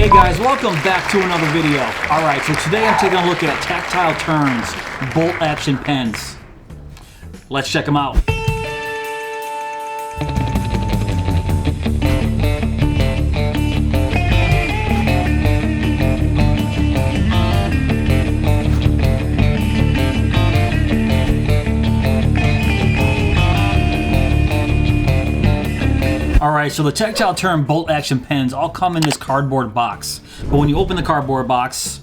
Hey guys, welcome back to another video. Alright, so today I'm taking a look at Tactile Turns bolt action pens. Let's check them out. Alright, so the Tactile Turn bolt action pens all come in this cardboard box. But when you open the cardboard box,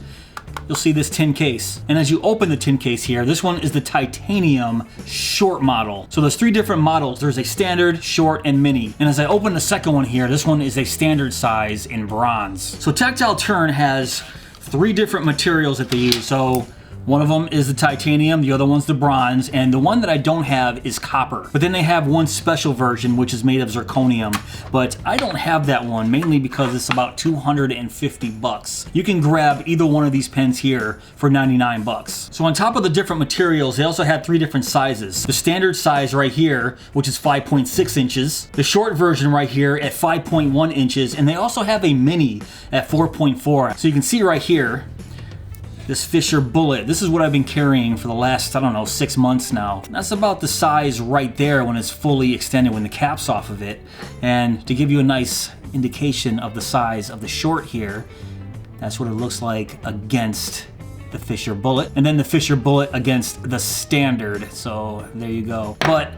you'll see this tin case. And as you open the tin case here, this one is the titanium short model. So there's three different models. There's a standard, short, and mini. And as I open the second one here, this one is a standard size in bronze. So Tactile Turn has three different materials that they use. So one of them is the titanium, the other one's the bronze, and the one that I don't have is copper. But then they have one special version which is made of zirconium, but I don't have that one, mainly because it's about 250 bucks. You can grab either one of these pens here for 99 bucks. So on top of the different materials, they also had three different sizes. The standard size right here, which is 5.6 inches, the short version right here at 5.1 inches, and they also have a mini at 4.4. So you can see right here, this Fisher Bullet. This is what I've been carrying for the last, I don't know, 6 months now. That's about the size right there when it's fully extended, when the cap's off of it. And to give you a nice indication of the size of the short here, that's what it looks like against the Fisher Bullet. And then the Fisher Bullet against the standard. So there you go. But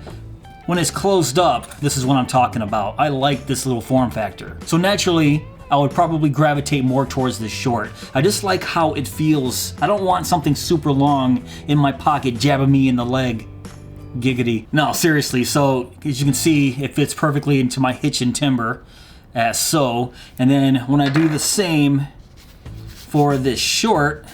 when it's closed up, this is what I'm talking about. I like this little form factor. So naturally, I would probably gravitate more towards the short. I just like how it feels. I don't want something super long in my pocket jabbing me in the leg. Giggity. No, seriously, so as you can see, it fits perfectly into my hitch and timber, as so. And then when I do the same for this short,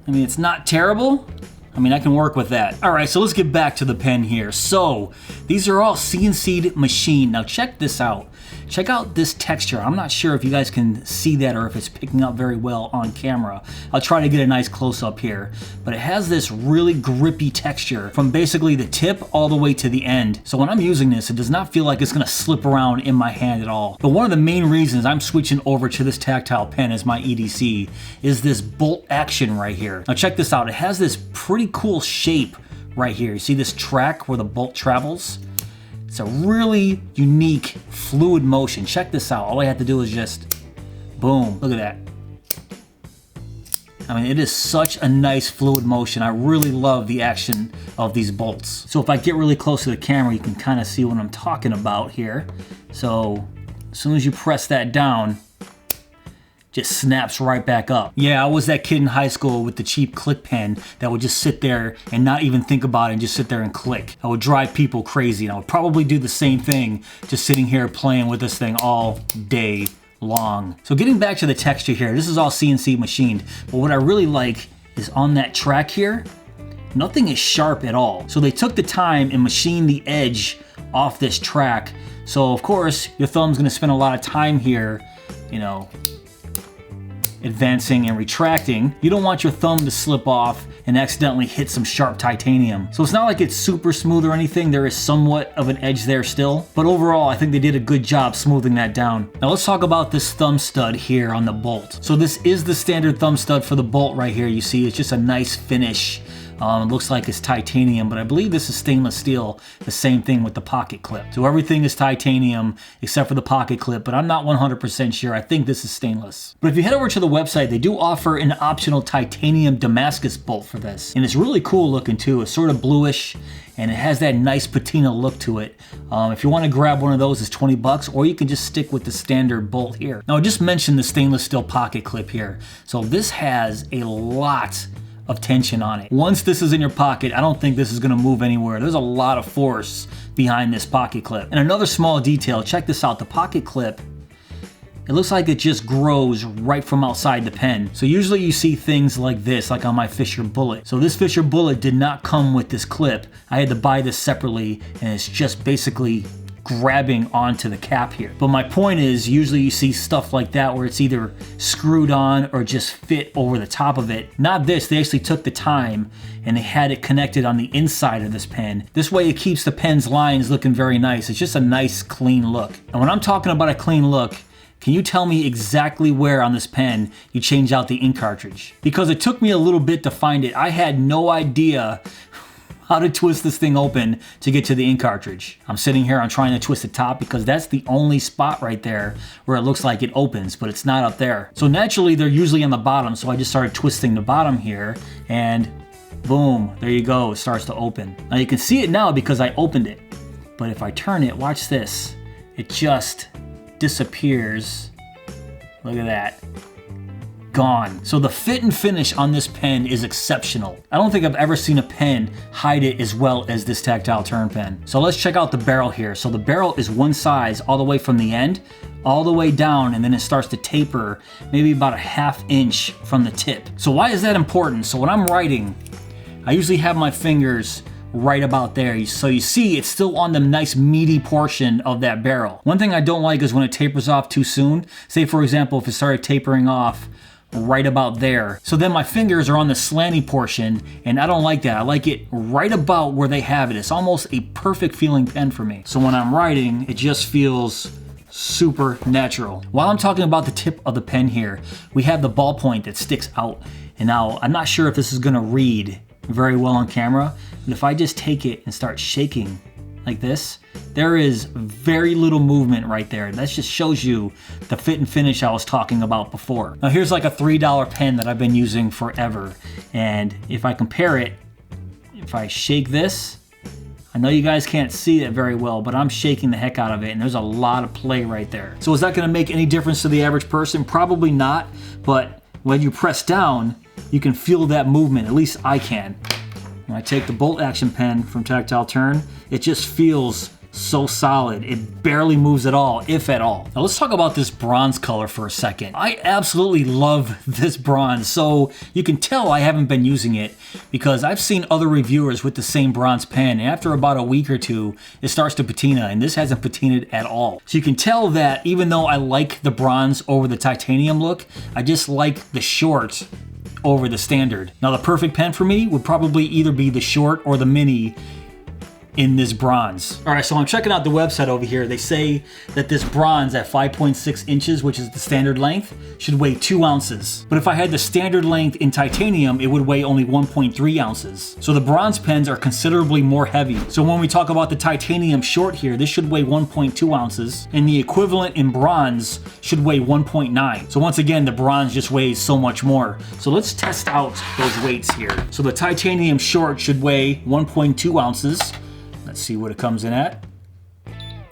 I mean, it's not terrible. I mean, I can work with that. All right, so let's get back to the pen here. So these are all CNC'd machined. Now check this out. Check out this texture. I'm not sure if you guys can see that or if it's picking up very well on camera. I'll try to get a nice close-up here. But it has this really grippy texture from basically the tip all the way to the end. So when I'm using this, it does not feel like it's gonna slip around in my hand at all. But one of the main reasons I'm switching over to this tactile pen as my EDC is this bolt action right here. Now check this out. It has this pretty cool shape right here. You see this track where the bolt travels? It's a really unique fluid motion. Check this out. All I have to do is just boom. Look at that. I mean, it is such a nice fluid motion. I really love the action of these bolts. So if I get really close to the camera, you can kind of see what I'm talking about here. So as soon as you press that down, just snaps right back up. Yeah, I was that kid in high school with the cheap click pen that would just sit there and not even think about it and just sit there and click. I would drive people crazy, and I would probably do the same thing just sitting here playing with this thing all day long. So getting back to the texture here, this is all CNC machined, but what I really like is on that track here, nothing is sharp at all. So they took the time and machined the edge off this track. So of course, your thumb's gonna spend a lot of time here, you know, advancing and retracting. You don't want your thumb to slip off and accidentally hit some sharp titanium. So it's not like it's super smooth or anything. There is somewhat of an edge there still, but overall I think they did a good job smoothing that down. Now let's talk about this thumb stud here on the bolt. So this is the standard thumb stud for the bolt right here. You see it's just a nice finish. It looks like it's titanium, but I believe this is stainless steel. The same thing with the pocket clip. So everything is titanium except for the pocket clip, but I'm not 100% sure. I think this is stainless. But if you head over to the website, they do offer an optional titanium Damascus bolt for this. And it's really cool looking too. It's sort of bluish and it has that nice patina look to it. If you want to grab one of those, it's 20 bucks, or you can just stick with the standard bolt here. Now I just mentioned the stainless steel pocket clip here. So this has a lot of tension on it. Once this is in your pocket, I don't think this is gonna move anywhere. There's a lot of force behind this pocket clip. And another small detail, check this out, the pocket clip, it looks like it just grows right from outside the pen. So usually you see things like this, like on my Fisher Bullet. So this Fisher Bullet did not come with this clip. I had to buy this separately, and it's just basically grabbing onto the cap here. But my point is, usually you see stuff like that where it's either screwed on or just fit over the top of it. Not this, they actually took the time and they had it connected on the inside of this pen. This way it keeps the pen's lines looking very nice. It's just a nice clean look. And when I'm talking about a clean look, Can you tell me exactly where on this pen you change out the ink cartridge? Because it took me a little bit to find it. I had no idea how to twist this thing open to get to the ink cartridge. I'm sitting here, I'm trying to twist the top because that's the only spot right there where it looks like it opens, but it's not up there. So naturally they're usually on the bottom, so I just started twisting the bottom here and boom, there you go, it starts to open. Now you can see it now because I opened it, but if I turn it, watch this, it just disappears. Look at that. Gone. So the fit and finish on this pen is exceptional. I don't think I've ever seen a pen hide it as well as this Tactile Turn pen. So let's check out the barrel here. So the barrel is one size all the way from the end, all the way down, and then it starts to taper maybe about a ½ inch from the tip. So why is that important? So when I'm writing, I usually have my fingers right about there. So you see it's still on the nice meaty portion of that barrel. One thing I don't like is when it tapers off too soon. Say for example, if it started tapering off right about there. So then my fingers are on the slanty portion and I don't like that. I like it right about where they have it. It's almost a perfect feeling pen for me. So when I'm writing, it just feels super natural. While I'm talking about the tip of the pen here, we have the ballpoint that sticks out. And now I'm not sure if this is gonna read very well on camera, but if I just take it and start shaking like this, there is very little movement right there. That just shows you the fit and finish I was talking about before. Now here's like a $3 pen that I've been using forever. And if I compare it, if I shake this, I know you guys can't see it very well, but I'm shaking the heck out of it and there's a lot of play right there. So is that gonna make any difference to the average person? Probably not, but when you press down, you can feel that movement, at least I can. When I take the bolt action pen from Tactile Turn, it just feels so solid. It barely moves at all, if at all. Now let's talk about this bronze color for a second. I absolutely love this bronze. So you can tell I haven't been using it because I've seen other reviewers with the same bronze pen, and after about a week or two, it starts to patina, and this hasn't patinaed at all. So you can tell that even though I like the bronze over the titanium look, I just like the short over the standard. Now the perfect pen for me would probably either be the short or the mini in this bronze. All right, so I'm checking out the website over here. They say that this bronze at 5.6 inches, which is the standard length, should weigh 2 ounces. But if I had the standard length in titanium, it would weigh only 1.3 ounces. So the bronze pens are considerably more heavy. So when we talk about the titanium short here, this should weigh 1.2 ounces, and the equivalent in bronze should weigh 1.9. So once again, the bronze just weighs so much more. So let's test out those weights here. So the titanium short should weigh 1.2 ounces. Let's see what it comes in at.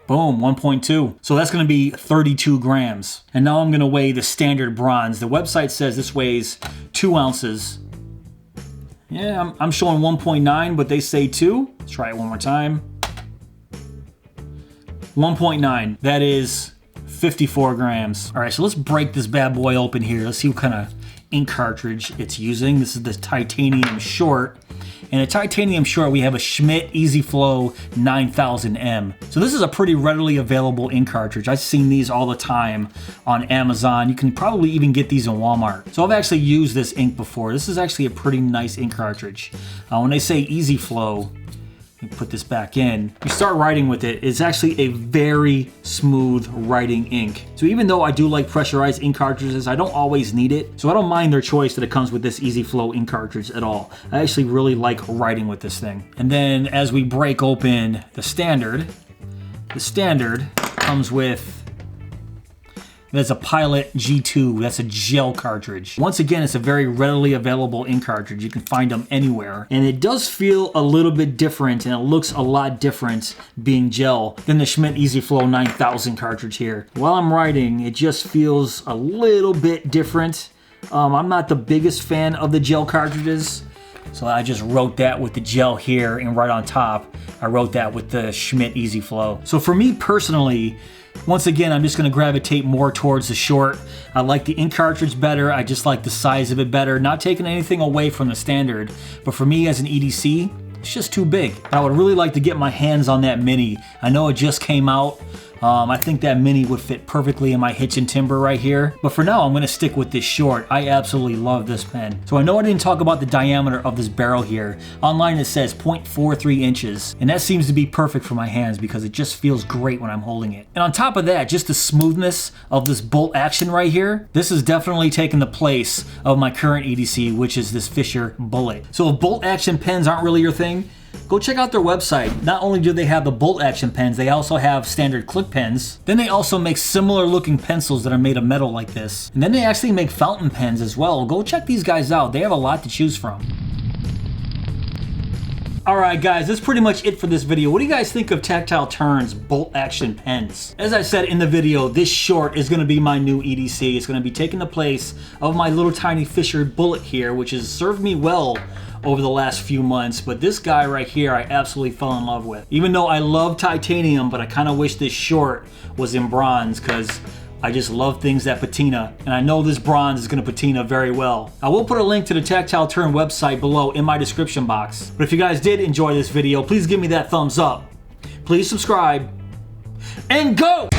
Boom, 1.2. So that's gonna be 32 grams. And now I'm gonna weigh the standard bronze. The website says this weighs 2 ounces. Yeah, I'm showing 1.9, but they say 2. Let's try it one more time. 1.9, that is 54 grams. All right, so let's break this bad boy open here. Let's see what kind of ink cartridge it's using. This is the titanium short. In a titanium short, we have a Schmidt Easy Flow 9000M. So this is a pretty readily available ink cartridge. I've seen these all the time on Amazon. You can probably even get these in Walmart. So I've actually used this ink before. This is actually a pretty nice ink cartridge. When they say Easy Flow, put this back in, you start writing with it, it's actually a very smooth writing ink. So even though I do like pressurized ink cartridges, I don't always need it. So I don't mind their choice that it comes with this Easy Flow ink cartridge at all. I actually really like writing with this thing. And then as we break open the standard comes with, there's a Pilot G2, that's a gel cartridge. Once again, it's a very readily available ink cartridge. You can find them anywhere. And it does feel a little bit different, and it looks a lot different being gel than the Schmidt Easy Flow 9000 cartridge here. While I'm writing, it just feels a little bit different. I'm not the biggest fan of the gel cartridges, so I just wrote that with the gel here, and right on top, I wrote that with the Schmidt Easy Flow. So for me personally, once again, I'm just gonna gravitate more towards the short. I like the ink cartridge better. I just like the size of it better. Not taking anything away from the standard, but for me as an EDC, it's just too big. I would really like to get my hands on that mini. I know it just came out. I think that mini would fit perfectly in my hitch and timber right here. But for now, I'm gonna stick with this short. I absolutely love this pen. So I know I didn't talk about the diameter of this barrel here. Online it says 0.43 inches, and that seems to be perfect for my hands because it just feels great when I'm holding it. And on top of that, just the smoothness of this bolt action right here, this is definitely taking the place of my current EDC, which is this Fisher Bullet. So if bolt action pens aren't really your thing, go check out their website. Not only do they have the bolt action pens, they also have standard click pens. Then they also make similar looking pencils that are made of metal like this. And then they actually make fountain pens as well. Go check these guys out. They have a lot to choose from. Alright guys, that's pretty much it for this video. What do you guys think of Tactile Turn's bolt action pens? As I said in the video, this short is going to be my new EDC. It's going to be taking the place of my little tiny Fisher Bullet here, which has served me well over the last few months. But this guy right here, I absolutely fell in love with. Even though I love titanium, but I kind of wish this short was in bronze because I just love things that patina, and I know this bronze is going to patina very well. I will put a link to the Tactile Turn website below in my description box. But if you guys did enjoy this video, please give me that thumbs up. Please subscribe, and go!